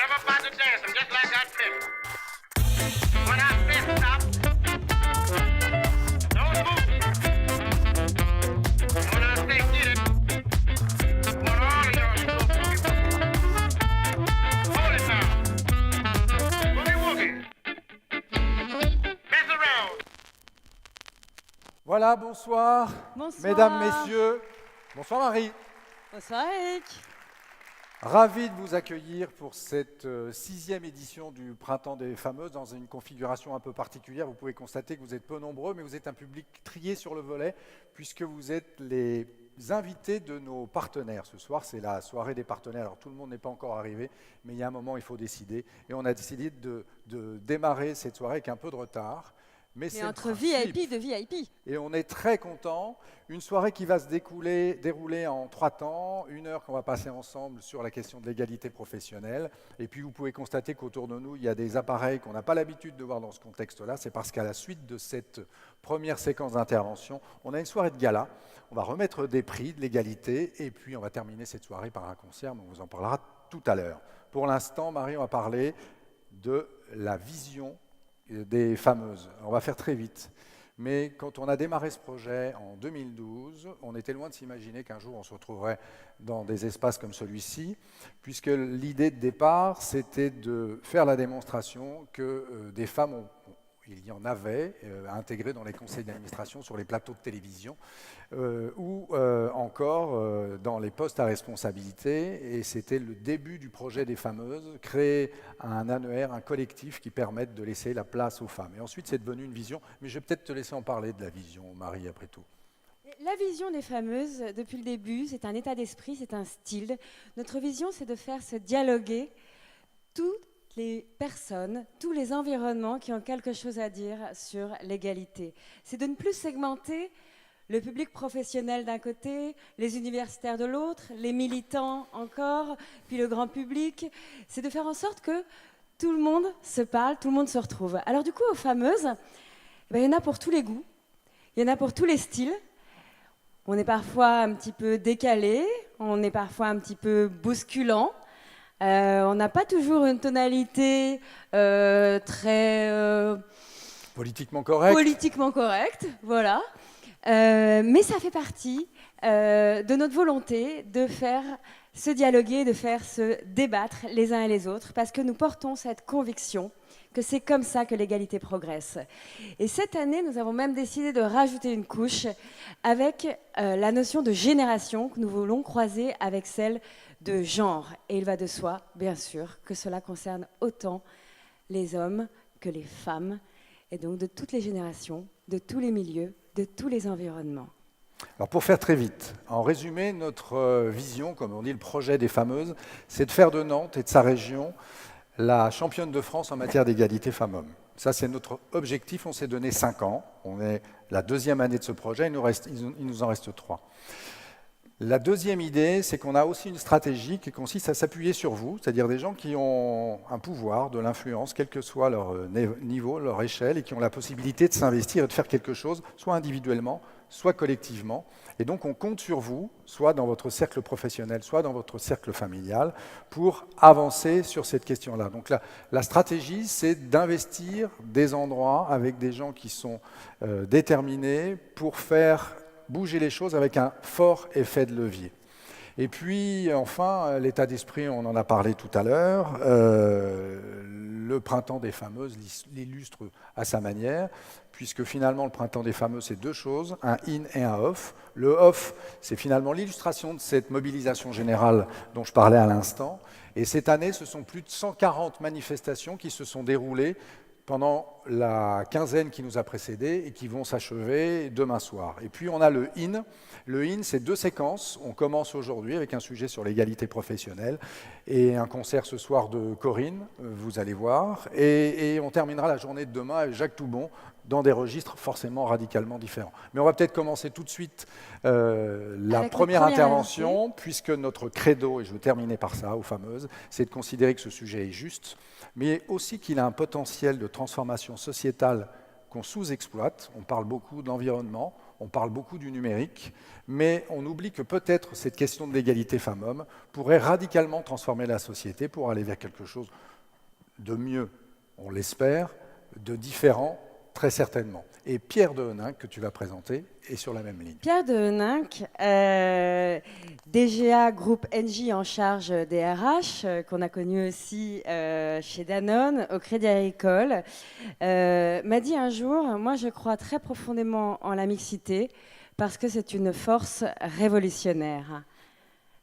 I'm about to dance. I'm just like I said. When I said stop, don't move. When I say get it, I want all of y'all to go boogie. Hold it now. Boogie woogie. Mess around. Voilà, bonsoir. Bonsoir. Mesdames, messieurs. Bonsoir Marie. Bonsoir Eric. Ravi de vous accueillir pour cette 6e édition du Printemps des Fameuses dans une configuration un peu particulière. Vous pouvez constater que vous êtes peu nombreux, mais vous êtes un public trié sur le volet puisque vous êtes les invités de nos partenaires. Ce soir, c'est la soirée des partenaires. Alors tout le monde n'est pas encore arrivé, mais il y a un moment, il faut décider. Et on a décidé de démarrer cette soirée avec un peu de retard. Mais c'est entre le principe. VIP de VIP. Et on est très contents. Une soirée qui va se dérouler en 3 temps. 1 heure qu'on va passer ensemble sur la question de l'égalité professionnelle. Et puis vous pouvez constater qu'autour de nous, il y a des appareils qu'on n'a pas l'habitude de voir dans ce contexte-là. C'est parce qu'à la suite de cette première séquence d'intervention, on a une soirée de gala. On va remettre des prix de l'égalité. Et puis on va terminer cette soirée par un concert. Mais on vous en parlera tout à l'heure. Pour l'instant, Marie, on va parler de la vision des fameuses. On va faire très vite. Mais quand on a démarré ce projet en 2012, on était loin de s'imaginer qu'un jour on se retrouverait dans des espaces comme celui-ci, puisque l'idée de départ, c'était de faire la démonstration que des femmes il y en avait intégrées dans les conseils d'administration, sur les plateaux de télévision, ou encore dans les postes à responsabilité. Et c'était le début du projet des fameuses, créer un annuaire, un collectif qui permette de laisser la place aux femmes. Et ensuite, c'est devenu une vision. Mais je vais peut-être te laisser en parler de la vision, Marie, après tout. La vision des fameuses, depuis le début, c'est un état d'esprit, c'est un style. Notre vision, c'est de faire se dialoguer toutes les personnes, tous les environnements qui ont quelque chose à dire sur l'égalité. C'est de ne plus segmenter le public professionnel d'un côté, les universitaires de l'autre, les militants encore, puis le grand public. C'est de faire en sorte que tout le monde se parle, tout le monde se retrouve. Alors du coup, aux fameuses, il y en a pour tous les goûts, il y en a pour tous les styles. On est parfois un petit peu décalé, on est parfois un petit peu bousculant. On n'a pas toujours une tonalité très Politiquement correcte, voilà. Mais ça fait partie de notre volonté de faire se dialoguer, de faire se débattre les uns et les autres, parce que nous portons cette conviction que c'est comme ça que l'égalité progresse. Et cette année, nous avons même décidé de rajouter une couche avec la notion de génération que nous voulons croiser avec celle de genre. Et il va de soi, bien sûr, que cela concerne autant les hommes que les femmes, et donc de toutes les générations, de tous les milieux, de tous les environnements. Alors pour faire très vite, en résumé, notre vision, comme on dit le projet des fameuses, c'est de faire de Nantes et de sa région la championne de France en matière d'égalité femmes-hommes. Ça, c'est notre objectif. On s'est donné 5 ans. On est la 2e année de ce projet. Il nous en reste 3. La deuxième idée, c'est qu'on a aussi une stratégie qui consiste à s'appuyer sur vous, c'est-à-dire des gens qui ont un pouvoir, de l'influence, quel que soit leur niveau, leur échelle, et qui ont la possibilité de s'investir et de faire quelque chose, soit individuellement, soit collectivement. Et donc on compte sur vous, soit dans votre cercle professionnel, soit dans votre cercle familial, pour avancer sur cette question-là. Donc la stratégie, c'est d'investir des endroits avec des gens qui sont déterminés pour faire bouger les choses avec un fort effet de levier. Et puis, enfin, l'état d'esprit, on en a parlé tout à l'heure. Le printemps des fameuses l'illustre à sa manière, puisque finalement, le printemps des fameuses, c'est 2 choses, un in et un off. Le off, c'est finalement l'illustration de cette mobilisation générale dont je parlais à l'instant. Et cette année, ce sont plus de 140 manifestations qui se sont déroulées pendant la quinzaine qui nous a précédés et qui vont s'achever demain soir. Et puis on a le IN. Le IN, c'est 2 séquences. On commence aujourd'hui avec un sujet sur l'égalité professionnelle et un concert ce soir de Corinne, vous allez voir. Et on terminera la journée de demain avec Jacques Toubon dans des registres forcément radicalement différents. Mais on va peut-être commencer tout de suite la première intervention, puisque notre credo, et je veux terminer par ça, aux fameuses, c'est de considérer que ce sujet est juste, mais aussi qu'il a un potentiel de transformation sociétale qu'on sous-exploite. On parle beaucoup de l'environnement, On parle beaucoup du numérique, mais on oublie que peut-être cette question de l'égalité femmes-hommes pourrait radicalement transformer la société pour aller vers quelque chose de mieux, on l'espère, de différent, très certainement. Et Pierre Deheninck, que tu vas présenter, est sur la même ligne. Pierre Deheninck, DGA Groupe NJ en charge des RH, qu'on a connu aussi chez Danone, au Crédit Agricole, m'a dit un jour, moi je crois très profondément en la mixité parce que c'est une force révolutionnaire.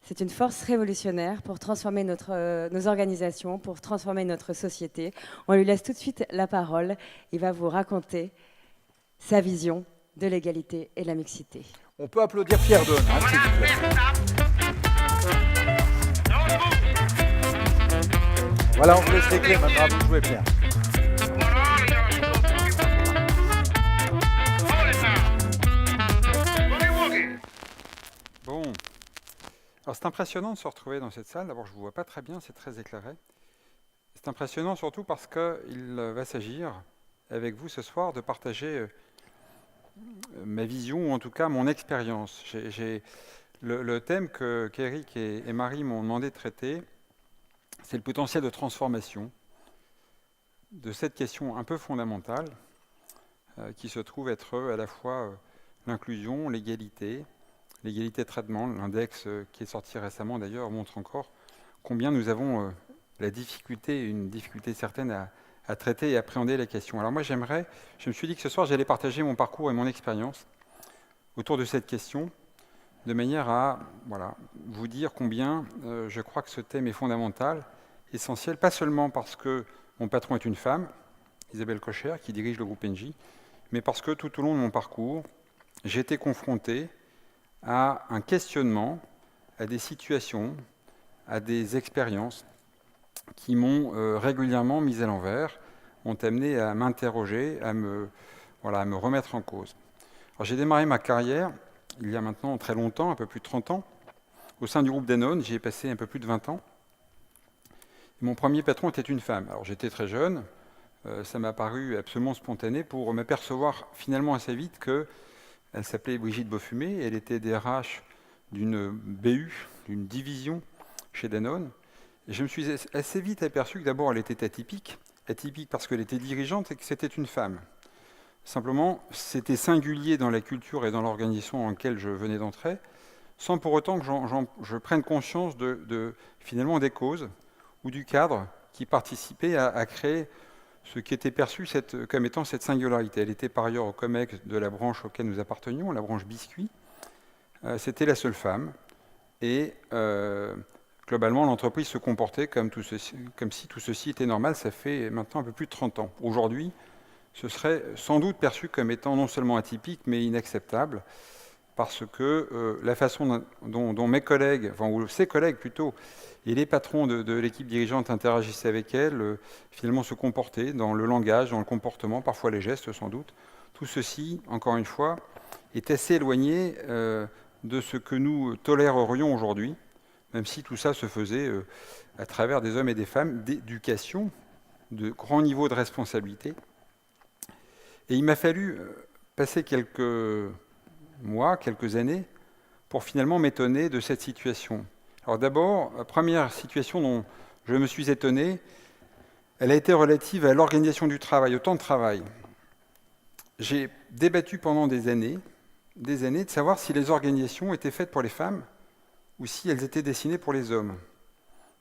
C'est une force révolutionnaire pour transformer nos organisations, pour transformer notre société. On lui laisse tout de suite la parole. Il va vous raconter sa vision de l'égalité et de la mixité. On peut applaudir Pierre Deheninck, s'il vous plaît. Voilà, on vous laisse les clés, maintenant à vous de jouer, Pierre. Bon, alors c'est impressionnant de se retrouver dans cette salle. D'abord, je ne vous vois pas très bien, c'est très éclairé. C'est impressionnant surtout parce qu'il va s'agir, avec vous ce soir, de partager ma vision, ou en tout cas mon expérience. Le thème qu'Éric et Marie m'ont demandé de traiter, c'est le potentiel de transformation de cette question un peu fondamentale, qui se trouve être à la fois l'inclusion, l'égalité de traitement. L'index qui est sorti récemment d'ailleurs montre encore combien nous avons une difficulté certaine à traiter et appréhender la question. Alors moi je me suis dit que ce soir j'allais partager mon parcours et mon expérience autour de cette question, de manière à vous dire combien je crois que ce thème est fondamental, essentiel, pas seulement parce que mon patron est une femme, Isabelle Cocher, qui dirige le groupe NJ, mais parce que tout au long de mon parcours, j'ai été confronté à un questionnement, à des situations, à des expériences qui m'ont régulièrement mis à l'envers, m'ont amené à m'interroger, à me remettre en cause. Alors, j'ai démarré ma carrière il y a maintenant très longtemps, un peu plus de 30 ans, au sein du groupe Danone. J'y ai passé un peu plus de 20 ans. Et mon premier patron était une femme. Alors j'étais très jeune, ça m'a paru absolument spontané pour m'apercevoir finalement assez vite qu'elle s'appelait Brigitte Beaufumé, elle était DRH d'une BU, d'une division chez Danone. Et je me suis assez vite aperçu que d'abord elle était atypique parce qu'elle était dirigeante et que c'était une femme. Simplement, c'était singulier dans la culture et dans l'organisation dans laquelle je venais d'entrer, sans pour autant que je prenne conscience finalement des causes ou du cadre qui participait à créer ce qui était perçu comme étant cette singularité. Elle était par ailleurs au COMEX de la branche auquel nous appartenions, la branche biscuit. C'était la seule femme. Et globalement, l'entreprise se comportait comme si tout ceci était normal. Ça fait maintenant un peu plus de 30 ans. Aujourd'hui, ce serait sans doute perçu comme étant non seulement atypique, mais inacceptable, parce que la façon dont mes collègues, ou ses collègues plutôt, et les patrons de l'équipe dirigeante interagissaient avec elle, finalement se comportaient dans le langage, dans le comportement, parfois les gestes sans doute. Tout ceci, encore une fois, est assez éloigné de ce que nous tolérerions aujourd'hui, même si tout ça se faisait à travers des hommes et des femmes d'éducation, de grands niveaux de responsabilité. Et il m'a fallu passer quelques mois, quelques années, pour finalement m'étonner de cette situation. Alors d'abord, la première situation dont je me suis étonné, elle a été relative à l'organisation du travail, au temps de travail. J'ai débattu pendant des années de savoir si les organisations étaient faites pour les femmes ou si elles étaient destinées pour les hommes.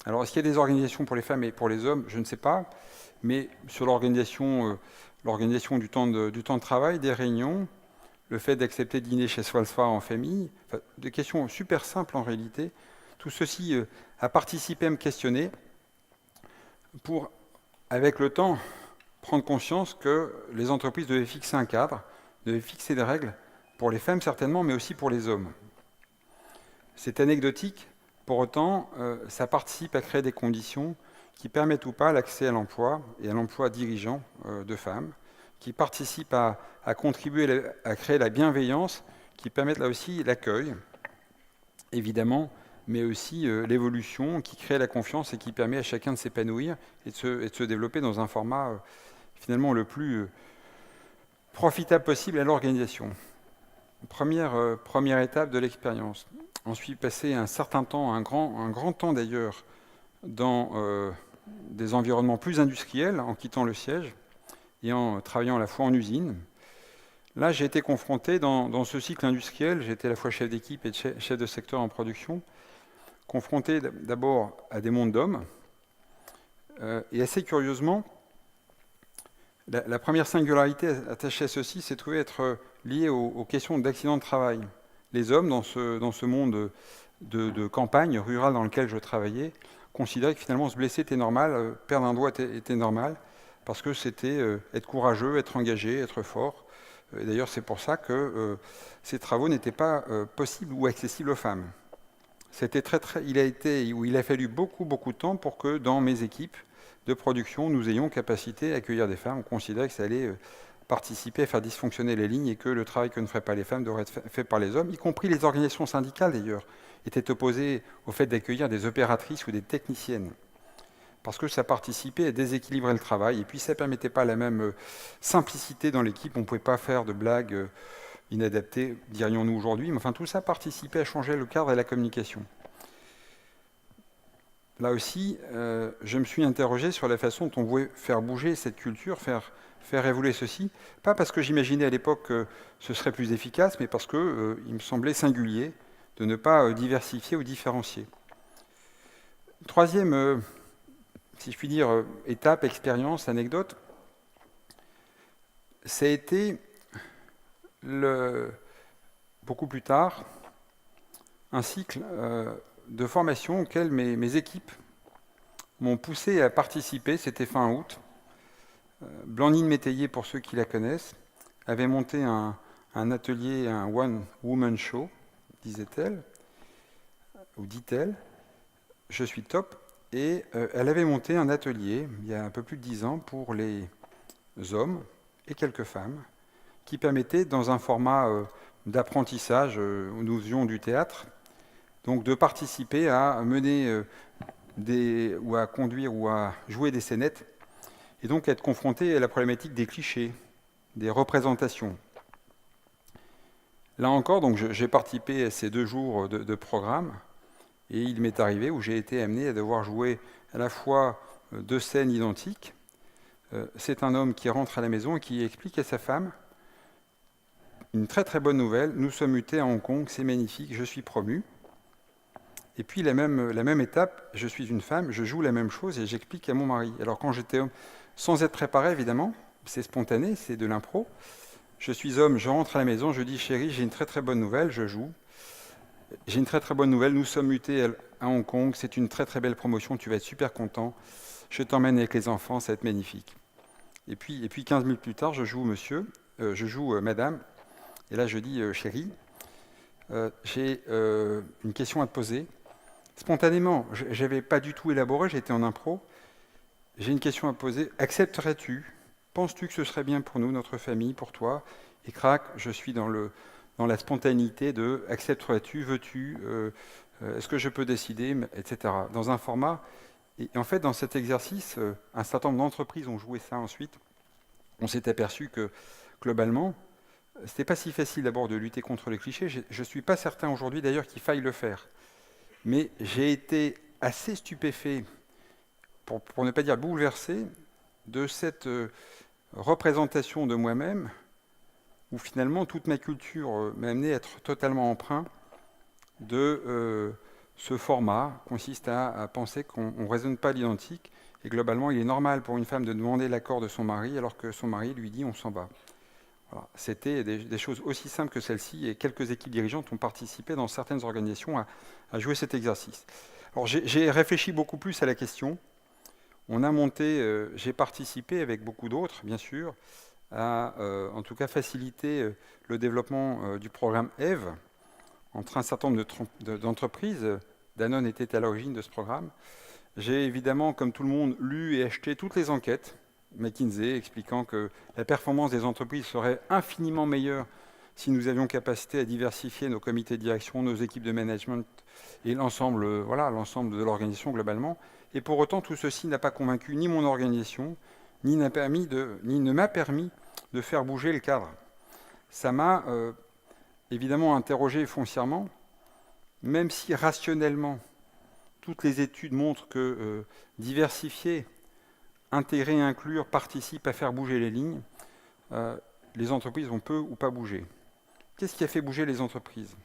Alors est-ce qu'il y a des organisations pour les femmes et pour les hommes? Je ne sais pas, mais sur l'organisation du temps de travail, des réunions, le fait d'accepter de dîner chez soi le soir en famille, des questions super simples en réalité. Tout ceci a participé à me questionner pour, avec le temps, prendre conscience que les entreprises devaient fixer un cadre, devaient fixer des règles, pour les femmes certainement, mais aussi pour les hommes. C'est anecdotique, pour autant, ça participe à créer des conditions qui permettent ou pas l'accès à l'emploi et à l'emploi dirigeant de femmes, qui participent à contribuer à créer la bienveillance, qui permettent là aussi l'accueil, évidemment, mais aussi l'évolution, qui crée la confiance et qui permet à chacun de s'épanouir et de se développer dans un format finalement le plus profitable possible à l'organisation. Première étape de l'expérience. Ensuite, passé un certain temps, un grand temps d'ailleurs, dans des environnements plus industriels, en quittant le siège et en travaillant à la fois en usine. Là, j'ai été confronté dans ce cycle industriel, j'étais à la fois chef d'équipe et chef de secteur en production, confronté d'abord à des mondes d'hommes, et assez curieusement, la première singularité attachée à ceci s'est trouvée être liée aux questions d'accidents de travail. Les hommes, dans ce monde de campagne rurale dans lequel je travaillais, considéraient que finalement se blesser était normal, perdre un doigt était normal, parce que c'était être courageux, être engagé, être fort. Et d'ailleurs, c'est pour ça que ces travaux n'étaient pas possibles ou accessibles aux femmes. Il a fallu beaucoup de temps pour que dans mes équipes de production, nous ayons capacité à accueillir des femmes. On considérait que ça allait participer à faire dysfonctionner les lignes et que le travail que ne feraient pas les femmes devrait être fait par les hommes, y compris les organisations syndicales d'ailleurs, étaient opposées au fait d'accueillir des opératrices ou des techniciennes, parce que ça participait à déséquilibrer le travail, et puis ça ne permettait pas la même simplicité dans l'équipe, on ne pouvait pas faire de blagues inadaptées, dirions-nous aujourd'hui, mais enfin tout ça participait à changer le cadre et la communication. Là aussi, je me suis interrogé sur la façon dont on pouvait faire bouger cette culture, faire évoluer ceci, pas parce que j'imaginais à l'époque que ce serait plus efficace, mais parce qu'il me semblait singulier de ne pas diversifier ou différencier. Troisième, si je puis dire, étape, expérience, anecdote, ça a été beaucoup plus tard un cycle de formation auquel mes équipes m'ont poussé à participer, c'était fin août. Blandine Métayer, pour ceux qui la connaissent, avait monté un atelier, un one-woman show, disait-elle, ou dit-elle, je suis top, et elle avait monté un atelier, il y a un peu plus de 10 ans, pour les hommes et quelques femmes, qui permettait, dans un format d'apprentissage, où nous faisions du théâtre, donc de participer à mener ou à conduire ou à jouer des scénettes, et donc être confronté à la problématique des clichés, des représentations. Là encore, donc j'ai participé à ces 2 jours de programme, et il m'est arrivé où j'ai été amené à devoir jouer à la fois 2 scènes identiques. C'est un homme qui rentre à la maison et qui explique à sa femme une très bonne nouvelle, nous sommes mutés à Hong Kong, c'est magnifique, je suis promu. Et puis la même étape, je suis une femme, je joue la même chose et j'explique à mon mari. Alors quand j'étais homme, sans être préparé évidemment, c'est spontané, c'est de l'impro, je suis homme, je rentre à la maison, je dis chérie, j'ai une très bonne nouvelle, je joue. J'ai une très bonne nouvelle, nous sommes mutés à Hong Kong, c'est une très belle promotion, tu vas être super content, je t'emmène avec les enfants, ça va être magnifique. Et puis 15 minutes plus tard, je joue madame, et là je dis chérie, j'ai une question à te poser. Spontanément, je n'avais pas du tout élaboré, j'étais en impro, j'ai une question à te poser, accepterais-tu, penses-tu que ce serait bien pour nous, notre famille, pour toi? Et crac, je suis dans la spontanéité de accepterais-tu, veux-tu, est-ce que je peux décider, etc. Dans un format, et en fait dans cet exercice, un certain nombre d'entreprises ont joué ça ensuite. On s'est aperçu que globalement, c'était pas si facile d'abord de lutter contre les clichés. Je ne suis pas certain aujourd'hui d'ailleurs qu'il faille le faire. Mais j'ai été assez stupéfait, pour ne pas dire bouleversé, de cette représentation de moi-même où finalement toute ma culture m'a amené à être totalement emprunt de ce format, consiste à penser qu'on ne raisonne pas l'identique, et globalement il est normal pour une femme de demander l'accord de son mari alors que son mari lui dit on s'en va. Voilà. C'était des choses aussi simples que celle-ci, et quelques équipes dirigeantes ont participé dans certaines organisations à jouer cet exercice. Alors j'ai réfléchi beaucoup plus à la question. On a monté, j'ai participé avec beaucoup d'autres, bien sûr, à en tout cas faciliter le développement du programme EVE entre un certain nombre d'entreprises. Danone était à l'origine de ce programme. J'ai évidemment, comme tout le monde, lu et acheté toutes les enquêtes McKinsey expliquant que la performance des entreprises serait infiniment meilleure si nous avions capacité à diversifier nos comités de direction, nos équipes de management et l'ensemble de l'organisation globalement. Et pour autant, tout ceci n'a pas convaincu ni mon organisation, ni ne m'a permis de faire bouger le cadre. Ça m'a évidemment interroger foncièrement, même si rationnellement, toutes les études montrent que diversifier, intégrer et inclure participe à faire bouger les lignes, les entreprises vont peu ou pas bouger. Qu'est-ce qui a fait bouger les entreprises?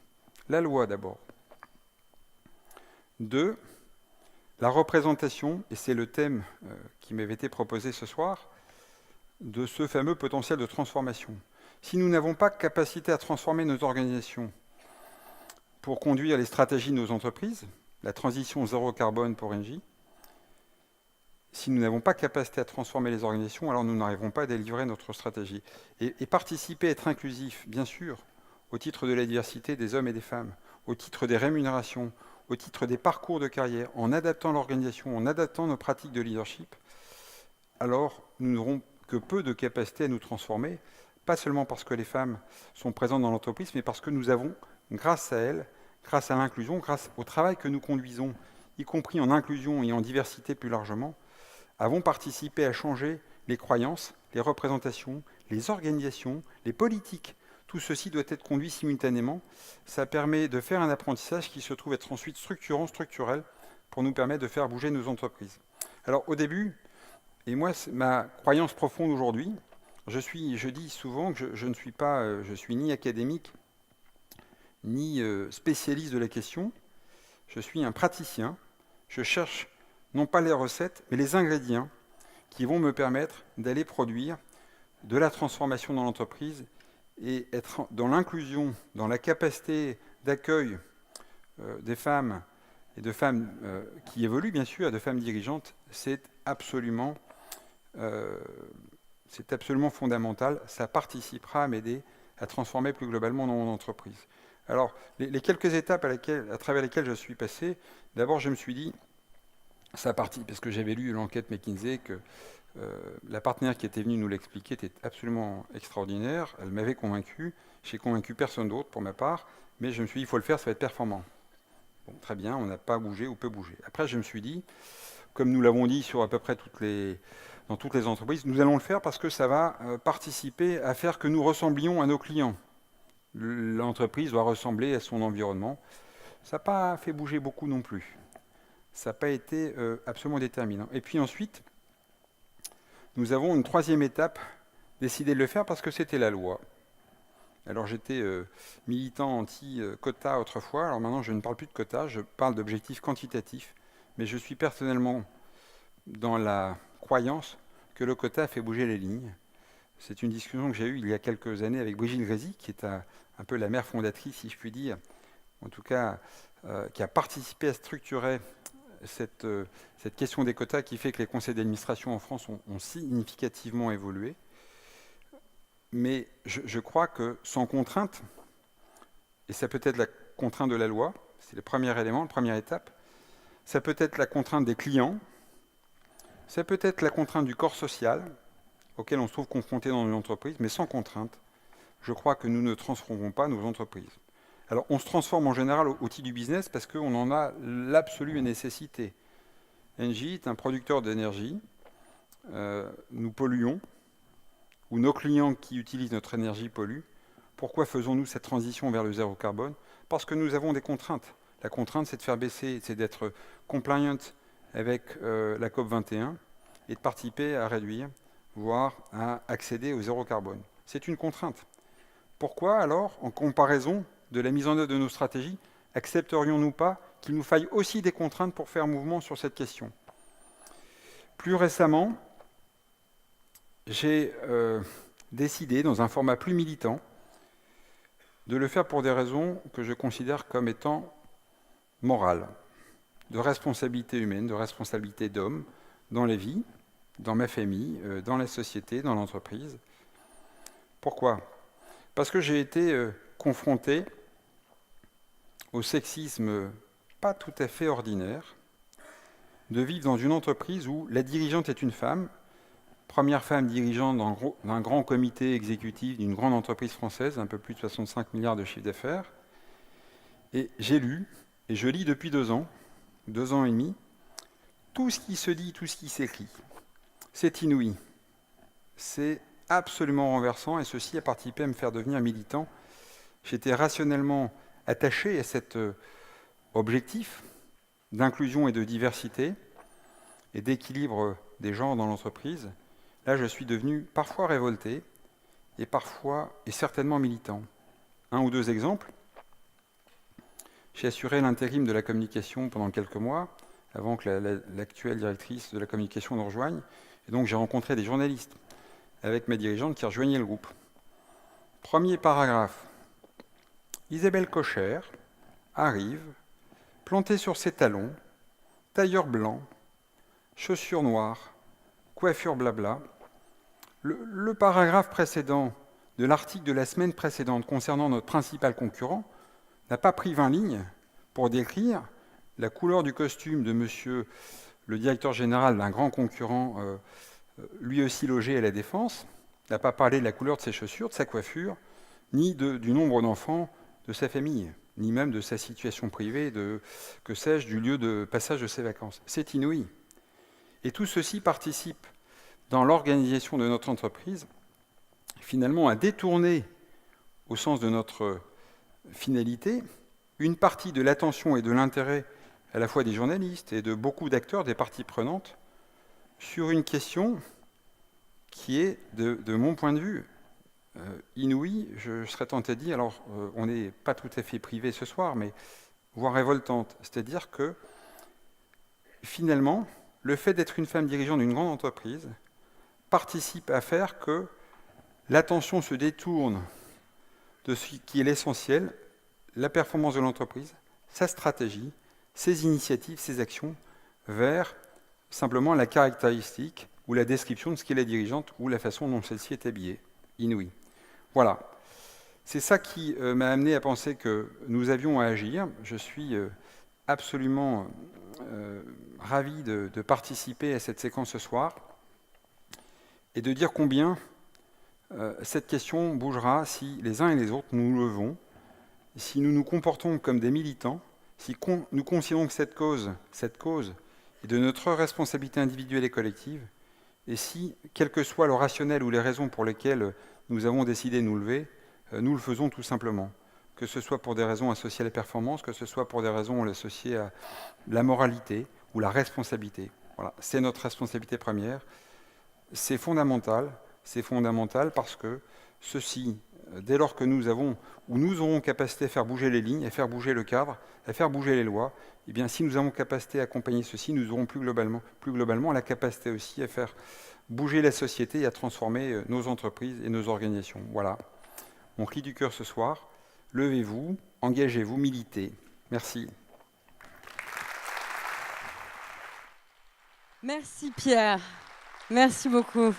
La loi d'abord. 2, la représentation, et c'est le thème qui m'avait été proposé ce soir, de ce fameux potentiel de transformation. Si nous n'avons pas capacité à transformer nos organisations pour conduire les stratégies de nos entreprises, la transition zéro carbone pour Engie, si nous n'avons pas capacité à transformer les organisations, alors nous n'arriverons pas à délivrer notre stratégie. Et participer, être inclusif, bien sûr, au titre de la diversité des hommes et des femmes, au titre des rémunérations, au titre des parcours de carrière, en adaptant l'organisation, en adaptant nos pratiques de leadership, alors nous n'aurons que peu de capacité à nous transformer, pas seulement parce que les femmes sont présentes dans l'entreprise, mais parce que nous avons, grâce à elles, grâce à l'inclusion, grâce au travail que nous conduisons, y compris en inclusion et en diversité plus largement, avons participé à changer les croyances, les représentations, les organisations, les politiques. Tout ceci doit être conduit simultanément. Ça permet de faire un apprentissage qui se trouve être ensuite structurant, structurel, pour nous permettre de faire bouger nos entreprises. Alors au début, et moi, c'est ma croyance profonde aujourd'hui, je dis souvent que je ne suis pas, je suis ni académique, ni spécialiste de la question. Je suis un praticien. Je cherche non pas les recettes, mais les ingrédients qui vont me permettre d'aller produire de la transformation dans l'entreprise et être dans l'inclusion, dans la capacité d'accueil des femmes et de femmes qui évoluent, bien sûr, de femmes dirigeantes, c'est absolument fondamental. Ça participera à m'aider à transformer plus globalement dans mon entreprise. Alors, les quelques étapes à travers lesquelles je suis passé, d'abord, je me suis dit, ça partit, parce que j'avais lu l'enquête McKinsey, que la partenaire qui était venue nous l'expliquer était absolument extraordinaire. Elle m'avait convaincu. J'ai convaincu personne d'autre pour ma part, mais je me suis dit, il faut le faire, ça va être performant. Bon, très bien, on n'a pas bougé ou peu bougé. Après, je me suis dit, comme nous l'avons dit sur à peu près dans toutes les entreprises, nous allons le faire parce que ça va participer à faire que nous ressemblions à nos clients. L'entreprise doit ressembler à son environnement. Ça n'a pas fait bouger beaucoup non plus. Ça n'a pas été absolument déterminant. Et puis ensuite, nous avons une troisième étape, décidé de le faire parce que c'était la loi. Alors j'étais militant anti-quota autrefois, alors maintenant je ne parle plus de quota, je parle d'objectifs quantitatifs, mais je suis personnellement dans la croyance que le quota fait bouger les lignes. C'est une discussion que j'ai eue il y a quelques années avec Brigitte Grézy, qui est un peu la mère fondatrice, si je puis dire, en tout cas, qui a participé à structurer cette question des quotas qui fait que les conseils d'administration en France ont significativement évolué. Mais je crois que sans contrainte, et ça peut être la contrainte de la loi, c'est le premier élément, la première étape, ça peut être la contrainte des clients, ça peut être la contrainte du corps social, auquel on se trouve confronté dans une entreprise, mais sans contrainte, je crois que nous ne transformerons pas nos entreprises. Alors, on se transforme en général au titre du business parce qu'on en a l'absolue nécessité. Engie est un producteur d'énergie, nous polluons, ou nos clients qui utilisent notre énergie polluent. Pourquoi faisons-nous cette transition vers le zéro carbone? Parce que nous avons des contraintes. La contrainte, c'est de faire baisser, c'est d'être compliant avec la COP21 et de participer à réduire, voire à accéder au zéro carbone. C'est une contrainte. Pourquoi alors, en comparaison de la mise en œuvre de nos stratégies, accepterions-nous pas qu'il nous faille aussi des contraintes pour faire mouvement sur cette question? Plus récemment, j'ai décidé, dans un format plus militant, de le faire pour des raisons que je considère comme étant morales, de responsabilité humaine, de responsabilité d'homme dans les vies, dans ma famille, dans la société, dans l'entreprise. Pourquoi? Parce que j'ai été confronté au sexisme pas tout à fait ordinaire de vivre dans une entreprise où la dirigeante est une femme, première femme dirigeante d'un grand comité exécutif d'une grande entreprise française, un peu plus de 65 milliards de chiffre d'affaires. Et j'ai lu, et je lis depuis 2 ans et demi, tout ce qui se dit, tout ce qui s'écrit. C'est inouï. C'est absolument renversant, et ceci a participé à me faire devenir militant J'étais rationnellement attaché à cet objectif d'inclusion et de diversité et d'équilibre des genres dans l'entreprise. Là, je suis devenu parfois révolté et parfois et certainement militant. Un ou deux exemples. J'ai assuré l'intérim de la communication pendant quelques mois, avant que l'actuelle directrice de la communication nous rejoigne. Et donc j'ai rencontré des journalistes avec mes dirigeantes qui rejoignaient le groupe. Premier paragraphe. Isabelle Cocher arrive, plantée sur ses talons, tailleur blanc, chaussures noires, coiffure blabla. Le paragraphe précédent de l'article de la semaine précédente concernant notre principal concurrent n'a pas pris 20 lignes pour décrire la couleur du costume de monsieur le directeur général d'un grand concurrent, lui aussi logé à la Défense, n'a pas parlé de la couleur de ses chaussures, de sa coiffure, ni du nombre d'enfants de sa famille, ni même de sa situation privée, que sais-je, du lieu de passage de ses vacances. C'est inouï. Et tout ceci participe, dans l'organisation de notre entreprise, finalement à détourner, au sens de notre finalité, une partie de l'attention et de l'intérêt à la fois des journalistes et de beaucoup d'acteurs, des parties prenantes, sur une question qui est, de mon point de vue, inouïe, je serais tenté de dire, alors on n'est pas tout à fait privé ce soir, mais voire révoltante. C'est-à-dire que, finalement, le fait d'être une femme dirigeante d'une grande entreprise participe à faire que l'attention se détourne de ce qui est l'essentiel, la performance de l'entreprise, sa stratégie, ses initiatives, ses actions, vers simplement la caractéristique ou la description de ce qu'est la dirigeante ou la façon dont celle-ci est habillée. Inouï. Voilà. C'est ça qui m'a amené à penser que nous avions à agir. Je suis absolument ravi de participer à cette séquence ce soir et de dire combien cette question bougera si les uns et les autres nous levons, si nous nous comportons comme des militants, si nous considérons que cette cause est de notre responsabilité individuelle et collective, et si, quel que soit le rationnel ou les raisons pour lesquelles nous avons décidé de nous lever, nous le faisons tout simplement. Que ce soit pour des raisons associées à la performance, que ce soit pour des raisons associées à la moralité ou la responsabilité. Voilà, c'est notre responsabilité première. C'est fondamental parce que ceci, dès lors que nous aurons capacité à faire bouger les lignes, à faire bouger le cadre, à faire bouger les lois, eh bien, si nous avons capacité à accompagner ceci, nous aurons plus globalement la capacité aussi à faire bouger la société et à transformer nos entreprises et nos organisations. Voilà. Mon cri du cœur ce soir, levez-vous, engagez-vous, militez. Merci. Merci Pierre. Merci beaucoup.